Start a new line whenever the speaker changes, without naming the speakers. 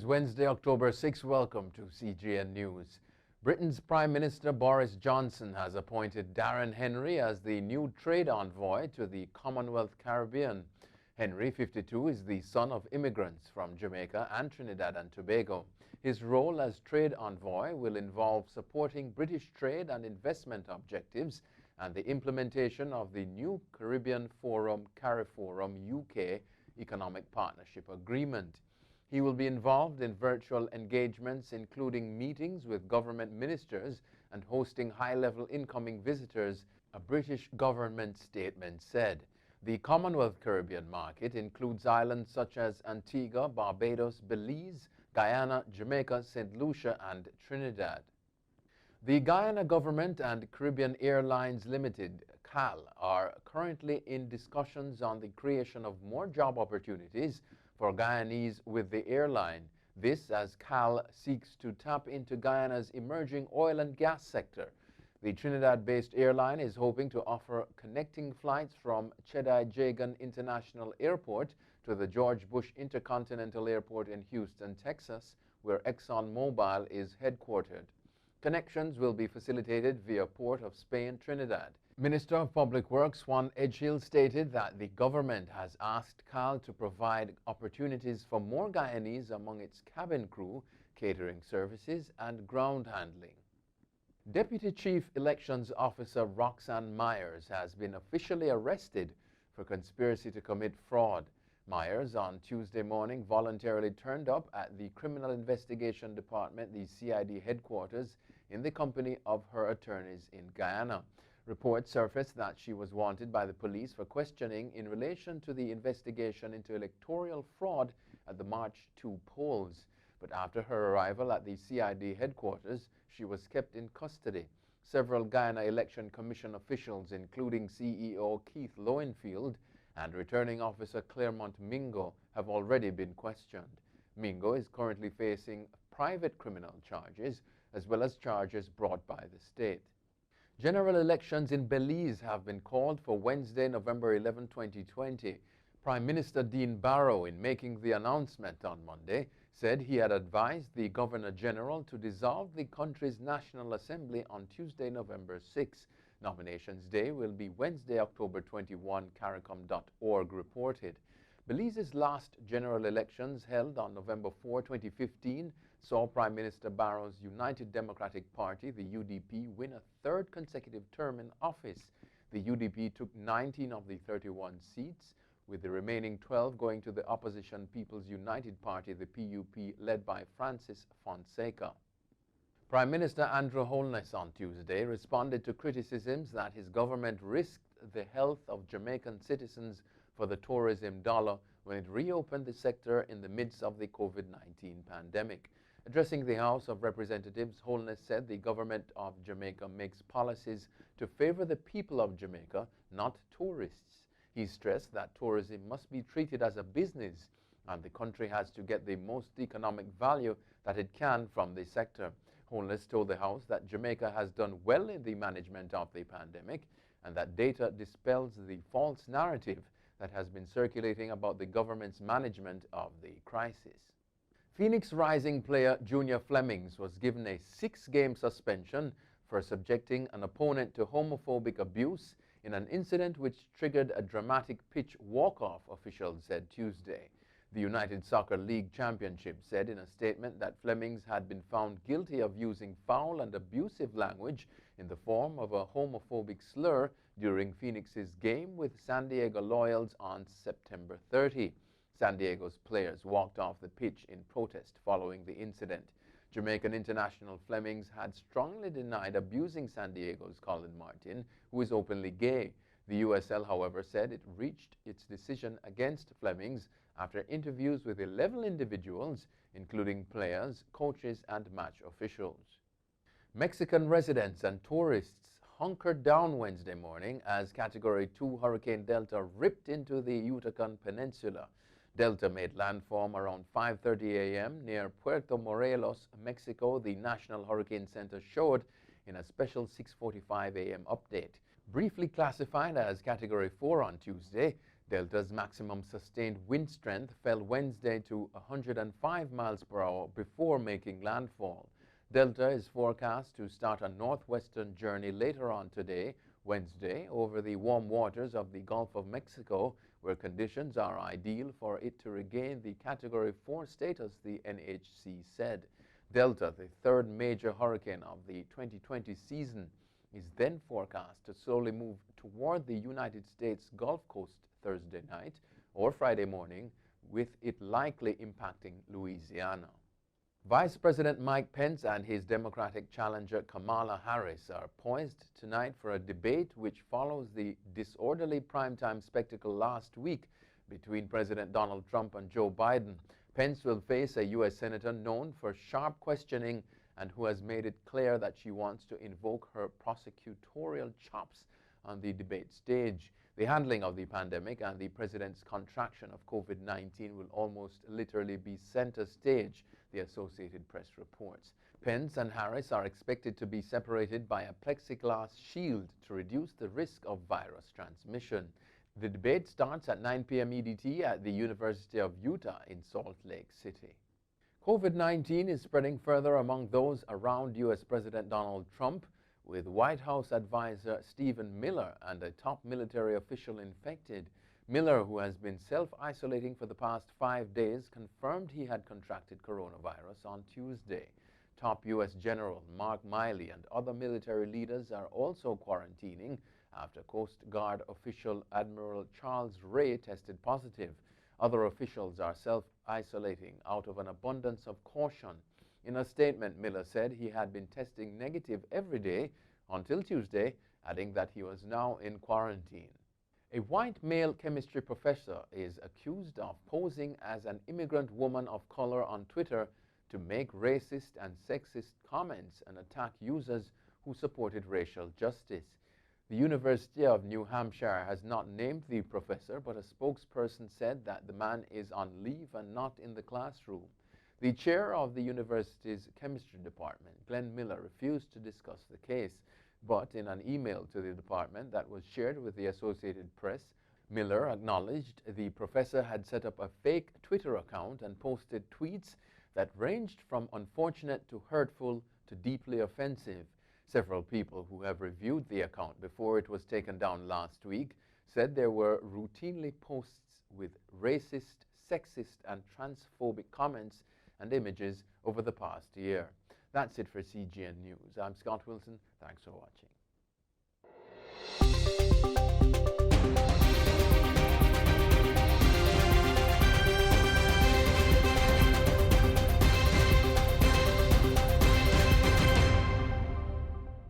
is Wednesday, October 6. Welcome to CGN News. Britain's Prime Minister Boris Johnson has appointed Darren Henry as the new trade envoy to the Commonwealth Caribbean. Henry, 52, is the son of immigrants from Jamaica and Trinidad and Tobago. His role as trade envoy will involve supporting British trade and investment objectives and the implementation of the new Caribbean Forum CARIFORUM UK Economic Partnership Agreement. He will be involved in virtual engagements, including meetings with government ministers and hosting high-level incoming visitors, a British government statement said. The Commonwealth Caribbean market includes islands such as Antigua, Barbados, Belize, Guyana, Jamaica, St. Lucia, and Trinidad. The Guyana government and Caribbean Airlines Limited, CAL, are currently in discussions on the creation of more job opportunities for Guyanese with the airline. This as CAL seeks to tap into Guyana's emerging oil and gas sector. The Trinidad-based airline is hoping to offer connecting flights from Chedai-Jagan International Airport to the George Bush Intercontinental Airport in Houston, Texas, where ExxonMobil is headquartered. Connections will be facilitated via Port of Spain, Trinidad. Minister of Public Works Juan Edghill stated that the government has asked CAL to provide opportunities for more Guyanese among its cabin crew, catering services, and ground handling. Deputy Chief Elections Officer Roxanne Myers has been officially arrested for conspiracy to commit fraud. Myers, on Tuesday morning, voluntarily turned up at the Criminal Investigation Department, the CID headquarters, in the company of her attorneys in Guyana. Reports surfaced that she was wanted by the police for questioning in relation to the investigation into electoral fraud at the March 2 polls. But after her arrival at the CID headquarters, she was kept in custody. Several Guyana Election Commission officials, including CEO Keith Lowenfield and returning officer Claremont Mingo, have already been questioned. Mingo is currently facing private criminal charges as well as charges brought by the state. General elections in Belize have been called for Wednesday, November 11, 2020. Prime Minister Dean Barrow, in making the announcement on Monday, said he had advised the Governor-General to dissolve the country's National Assembly on Tuesday, November 6. Nominations Day will be Wednesday, October 21, CARICOM.org reported. Belize's last general elections, held on November 4, 2015, saw Prime Minister Barrow's United Democratic Party, the UDP, win a third consecutive term in office. The UDP took 19 of the 31 seats, with the remaining 12 going to the opposition People's United Party, the PUP, led by Francis Fonseca. Prime Minister Andrew Holness on Tuesday responded to criticisms that his government risked the health of Jamaican citizens for the tourism dollar when it reopened the sector in the midst of the COVID-19 pandemic. Addressing the House of Representatives, Holness said the government of Jamaica makes policies to favor the people of Jamaica, not tourists. He stressed that tourism must be treated as a business and the country has to get the most economic value that it can from the sector. Holness told the House that Jamaica has done well in the management of the pandemic and that data dispels the false narrative that has been circulating about the government's management of the crisis. Phoenix Rising player Junior Flemings was given a 6-game suspension for subjecting an opponent to homophobic abuse in an incident which triggered a dramatic pitch walk-off, officials said Tuesday. The United Soccer League Championship said in a statement that Flemings had been found guilty of using foul and abusive language in the form of a homophobic slur during Phoenix's game with San Diego Loyals on September 30. San Diego's players walked off the pitch in protest following the incident. Jamaican international Flemings had strongly denied abusing San Diego's Colin Martin, who is openly gay. The USL, however, said it reached its decision against Flemings after interviews with 11 individuals, including players, coaches, and match officials. Mexican residents and tourists hunkered down Wednesday morning as Category 2 Hurricane Delta ripped into the Yucatan Peninsula. Delta made landfall around 5:30 a.m. near Puerto Morelos, Mexico, the National Hurricane Center showed in a special 6:45 a.m. update. Briefly classified as Category 4 on Tuesday, Delta's maximum sustained wind strength fell Wednesday to 105 miles per hour before making landfall. Delta is forecast to start a northwestern journey later on today, Wednesday, over the warm waters of the Gulf of Mexico, where conditions are ideal for it to regain the Category 4 status, the NHC said. Delta, the third major hurricane of the 2020 season, is then forecast to slowly move toward the United States Gulf Coast Thursday night or Friday morning, with it likely impacting Louisiana. Vice President Mike Pence and his Democratic challenger Kamala Harris are poised tonight for a debate which follows the disorderly primetime spectacle last week between President Donald Trump and Joe Biden. Pence will face a U.S. Senator known for sharp questioning and who has made it clear that she wants to invoke her prosecutorial chops on the debate stage. The handling of the pandemic and the president's contraction of COVID-19 will almost literally be center stage, the Associated Press reports. Pence and Harris are expected to be separated by a plexiglass shield to reduce the risk of virus transmission. The debate starts at 9 p.m. EDT at the University of Utah in Salt Lake City. COVID-19 is spreading further among those around U.S. President Donald Trump, with White House advisor Stephen Miller and a top military official infected. Miller, who has been self-isolating for the past 5 days, confirmed he had contracted coronavirus on Tuesday. Top U.S. General Mark Milley and other military leaders are also quarantining after Coast Guard official Admiral Charles Ray tested positive. Other officials are self-isolating out of an abundance of caution. In a statement, Miller said he had been testing negative every day until Tuesday, adding that he was now in quarantine. A white male chemistry professor is accused of posing as an immigrant woman of color on Twitter to make racist and sexist comments and attack users who supported racial justice. The University of New Hampshire has not named the professor, but a spokesperson said that the man is on leave and not in the classroom. The chair of the university's chemistry department, Glenn Miller, refused to discuss the case, but in an email to the department that was shared with the Associated Press, Miller acknowledged the professor had set up a fake Twitter account and posted tweets that ranged from unfortunate to hurtful to deeply offensive. Several people who have reviewed the account before it was taken down last week said there were routinely posts with racist, sexist, and transphobic comments and images over the past year. That's it for CGN News. I'm Scott Wilson. Thanks for watching.